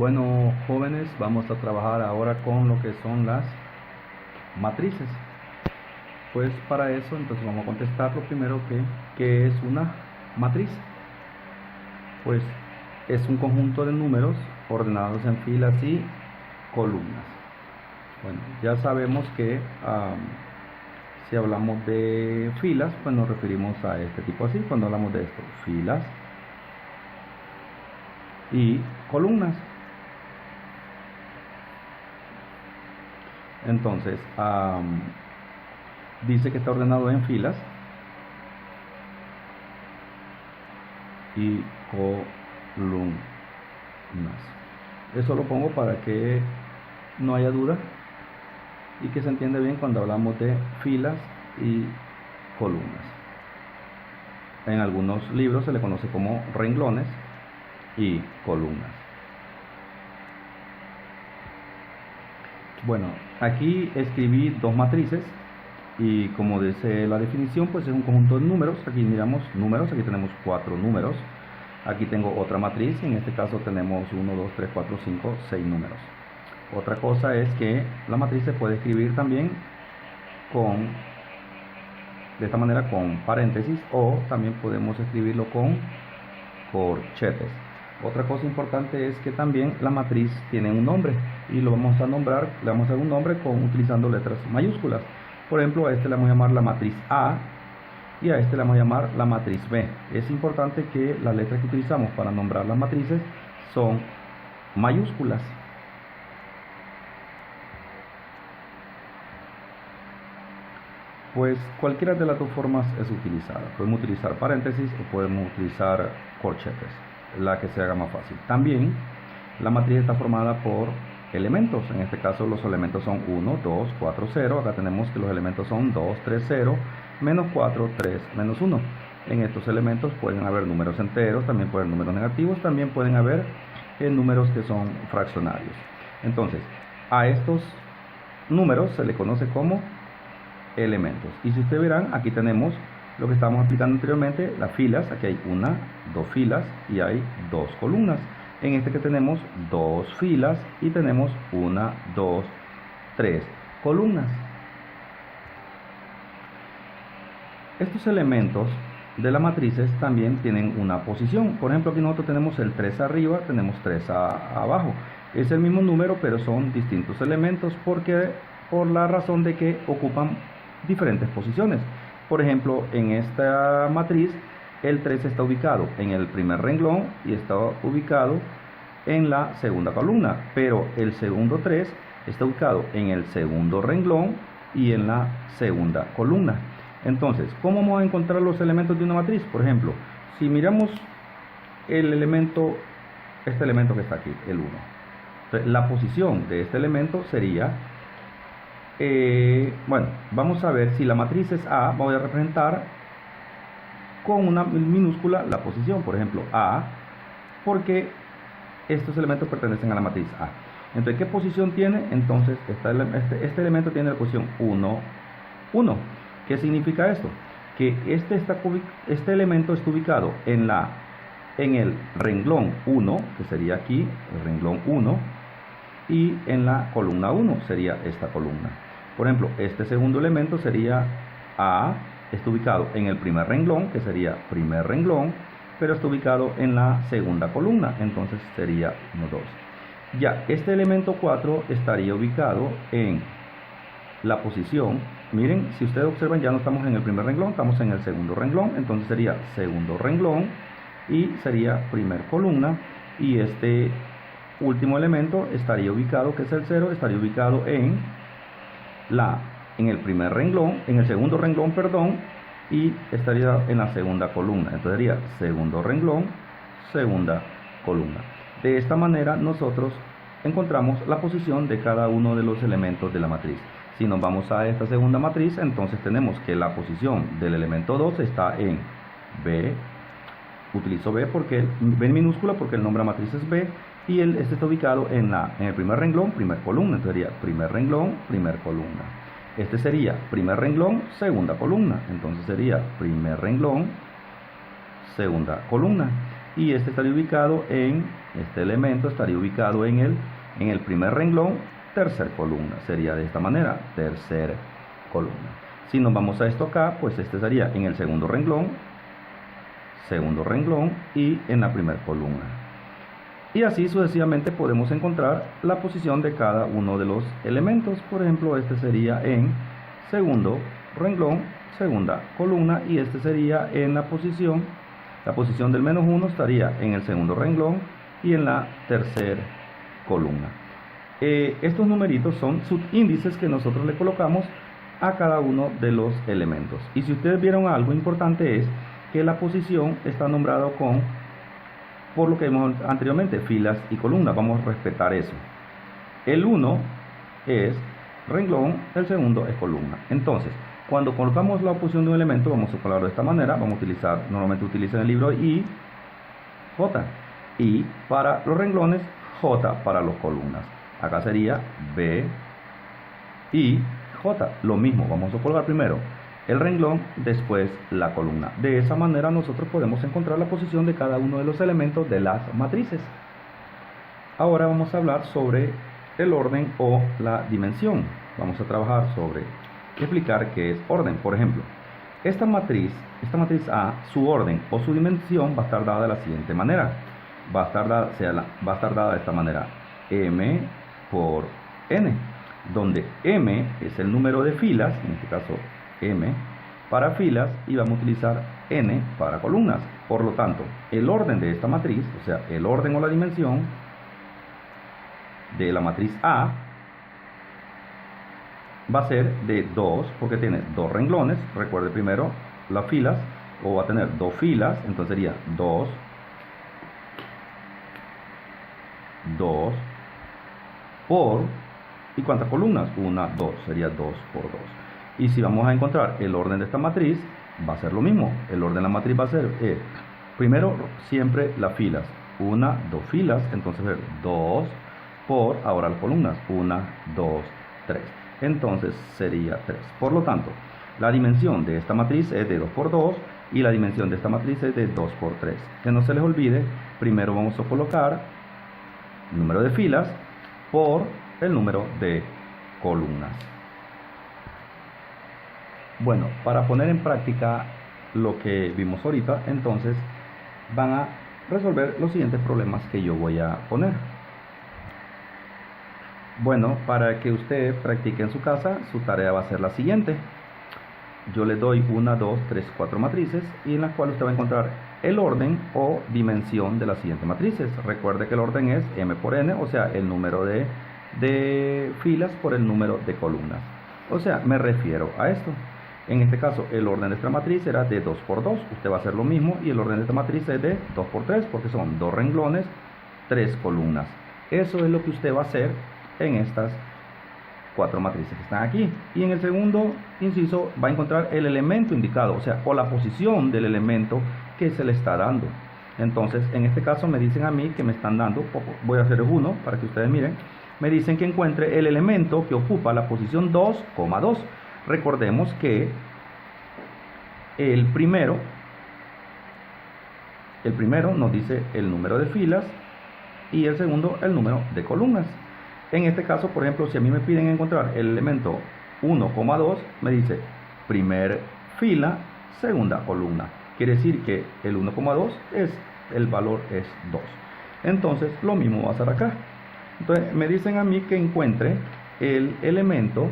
Bueno, jóvenes, vamos a trabajar ahora con lo que son las matrices. Pues para eso, entonces vamos a contestar lo primero ¿qué es una matriz? Pues es un conjunto de números ordenados en filas y columnas. Bueno, ya sabemos que si hablamos de filas, pues nos referimos a este tipo así, cuando hablamos de esto, filas y columnas. Entonces, dice que está ordenado en filas y columnas. Eso lo pongo para que no haya duda y que se entiende bien cuando hablamos de filas y columnas. En algunos libros se le conoce como renglones y columnas. Bueno, aquí escribí dos matrices y como dice la definición, pues es un conjunto de números. Aquí miramos números, aquí tenemos 4 números. Aquí tengo otra matriz y en este caso tenemos 1, 2, 3, 4, 5, 6 números. Otra cosa es que la matriz se puede escribir también de esta manera con paréntesis, o también podemos escribirlo con corchetes. Otra cosa importante es que también la matriz tiene un nombre y lo vamos a nombrar, le vamos a dar un nombre utilizando letras mayúsculas. Por ejemplo, a este le vamos a llamar la matriz A y a este le vamos a llamar la matriz B. Es importante que las letras que utilizamos para nombrar las matrices son mayúsculas. Pues cualquiera de las dos formas es utilizada. Podemos utilizar paréntesis o podemos utilizar corchetes, la que se haga más fácil. También la matriz está formada por elementos. En este caso los elementos son 1, 2, 4, 0. Acá tenemos que los elementos son 2, 3, 0, menos 4, 3, menos 1. En estos elementos pueden haber números enteros, también pueden haber números negativos, también pueden haber números que son fraccionarios. Entonces, a estos números se le conoce como elementos. Y si ustedes verán, aquí tenemos lo que estábamos aplicando anteriormente, las filas. Aquí hay 1, 2 filas y hay 2 columnas. En este que tenemos 2 filas y tenemos 1, 2, 3 columnas. Estos elementos de las matrices también tienen una posición. Por ejemplo, aquí nosotros tenemos el 3 arriba, tenemos 3 abajo. Es el mismo número, pero son distintos elementos por la razón de que ocupan diferentes posiciones. Por ejemplo, en esta matriz el 3 está ubicado en el primer renglón y está ubicado en la segunda columna, pero el segundo 3 está ubicado en el segundo renglón y en la segunda columna. Entonces, ¿cómo vamos a encontrar los elementos de una matriz? Por ejemplo, si miramos el elemento, este elemento que está aquí, el 1, entonces, la posición de este elemento sería bueno, vamos a ver si la matriz es A, voy a representar con una minúscula la posición, por ejemplo, A, porque estos elementos pertenecen a la matriz A. Entonces, ¿qué posición tiene? Entonces, este elemento tiene la posición 1, 1. ¿Qué significa esto? Que este elemento está ubicado en el renglón 1, que sería aquí, el renglón 1, y en la columna 1 sería esta columna. Por ejemplo, este segundo elemento sería A, está ubicado en el primer renglón, que sería primer renglón, pero está ubicado en la segunda columna, entonces sería 1, 2. Ya, este elemento 4 estaría ubicado en la posición, miren, si ustedes observan, ya no estamos en el primer renglón, estamos en el segundo renglón, entonces sería segundo renglón y sería primer columna, y este último elemento estaría ubicado, que es el 0, estaría ubicado en el primer renglón, en el segundo renglón, perdón, y estaría en la segunda columna. Entonces sería segundo renglón, segunda columna. De esta manera nosotros encontramos la posición de cada uno de los elementos de la matriz. Si nos vamos a esta segunda matriz, entonces tenemos que la posición del elemento 2 está en B. Utilizo B en minúscula porque el nombre de la matriz es B, y este está ubicado en el primer renglón, primer columna. Entonces sería primer renglón, primer columna. Este sería primer renglón, segunda columna. Entonces sería primer renglón, segunda columna. y este estaría ubicado este elemento estaría ubicado en el primer renglón, tercer columna. Sería de esta manera, tercer columna. Si nos vamos a esto acá, pues este estaría en el segundo renglón y en la primera columna. Y así sucesivamente podemos encontrar la posición de cada uno de los elementos. Por ejemplo, este sería en segundo renglón, segunda columna, y este sería en la posición del menos 1 estaría en el segundo renglón y en la tercera columna. Estos numeritos son subíndices que nosotros le colocamos a cada uno de los elementos. Y si ustedes vieron algo importante es que la posición está nombrado por lo que vimos anteriormente, filas y columnas. Vamos a respetar eso. El 1 es renglón, el segundo es columna. Entonces, cuando colocamos la posición de un elemento, vamos a colocarlo de esta manera. Vamos a utilizar, normalmente utilizan el libro I, J. I para los renglones, J para las columnas. Acá sería B, I, J. Lo mismo, vamos a colocar primero el renglón, después la columna. De esa manera nosotros podemos encontrar la posición de cada uno de los elementos de las matrices. Ahora vamos a hablar sobre el orden o la dimensión. Vamos a trabajar sobre explicar qué es orden. Por ejemplo, esta matriz A, su orden o su dimensión va a estar dada de la siguiente manera. Va a estar dada de esta manera: M por N, donde M es el número de filas, en este caso M para filas, y vamos a utilizar N para columnas. Por lo tanto, el orden de esta matriz, o sea, el orden o la dimensión de la matriz A va a ser de 2, porque tiene 2 renglones. Recuerde primero las filas, o va a tener 2 filas, entonces sería 2 por, ¿y cuántas columnas? 1, 2, sería 2 por 2. Y si vamos a encontrar el orden de esta matriz, va a ser lo mismo. El orden de la matriz va a ser, primero, siempre las filas. 1, 2 filas, entonces 2 por, ahora las columnas. 1, 2, 3. Entonces sería 3. Por lo tanto, la dimensión de esta matriz es de 2 por 2 y la dimensión de esta matriz es de 2 por 3. Que no se les olvide, primero vamos a colocar el número de filas por el número de columnas. Bueno, para poner en práctica lo que vimos ahorita, entonces van a resolver los siguientes problemas que yo voy a poner. Bueno, para que usted practique en su casa, su tarea va a ser la siguiente. Yo le doy 1, 2, 3, 4 matrices, y en las cuales usted va a encontrar el orden o dimensión de las siguientes matrices. Recuerde que el orden es M por N, o sea, el número de filas por el número de columnas. O sea, me refiero a esto. En este caso, el orden de esta matriz era de 2 por 2. Usted va a hacer lo mismo, y el orden de esta matriz es de 2 por 3, porque son 2 renglones, 3 columnas. Eso es lo que usted va a hacer en estas 4 matrices que están aquí. Y en el segundo inciso va a encontrar el elemento indicado, o sea, o la posición del elemento que se le está dando. Entonces, en este caso me dicen a mí que me están dando, voy a hacer uno para que ustedes miren, me dicen que encuentre el elemento que ocupa la posición 2,2. Recordemos que el primero nos dice el número de filas y el segundo el número de columnas. En este caso, por ejemplo, si a mí me piden encontrar el elemento 1,2, me dice primer fila, segunda columna. Quiere decir que el 1,2 el valor es 2. Entonces, lo mismo va a hacer acá. Entonces, me dicen a mí que encuentre el elemento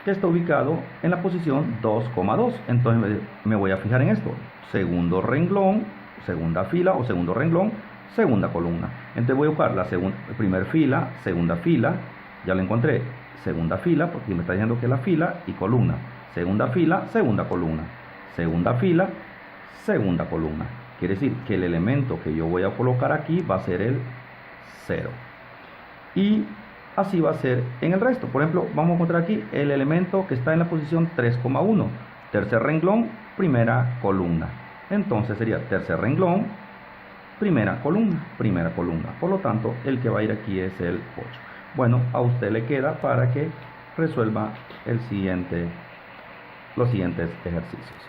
que está ubicado en la posición 2,2. Entonces, me voy a fijar en esto. Segundo renglón, segunda fila o segundo renglón, segunda columna. Entonces voy a buscar la primera fila, segunda fila, ya lo encontré, segunda fila, porque me está diciendo que es la fila, y columna. Segunda fila, segunda columna. Segunda fila, segunda columna. Quiere decir que el elemento que yo voy a colocar aquí va a ser el 0. Y así va a ser en el resto. Por ejemplo, vamos a encontrar aquí el elemento que está en la posición 3,1. Tercer renglón, primera columna. Entonces sería tercer renglón, primera columna. Por lo tanto, el que va a ir aquí es el 8. Bueno, a usted le queda para que resuelva los siguientes ejercicios.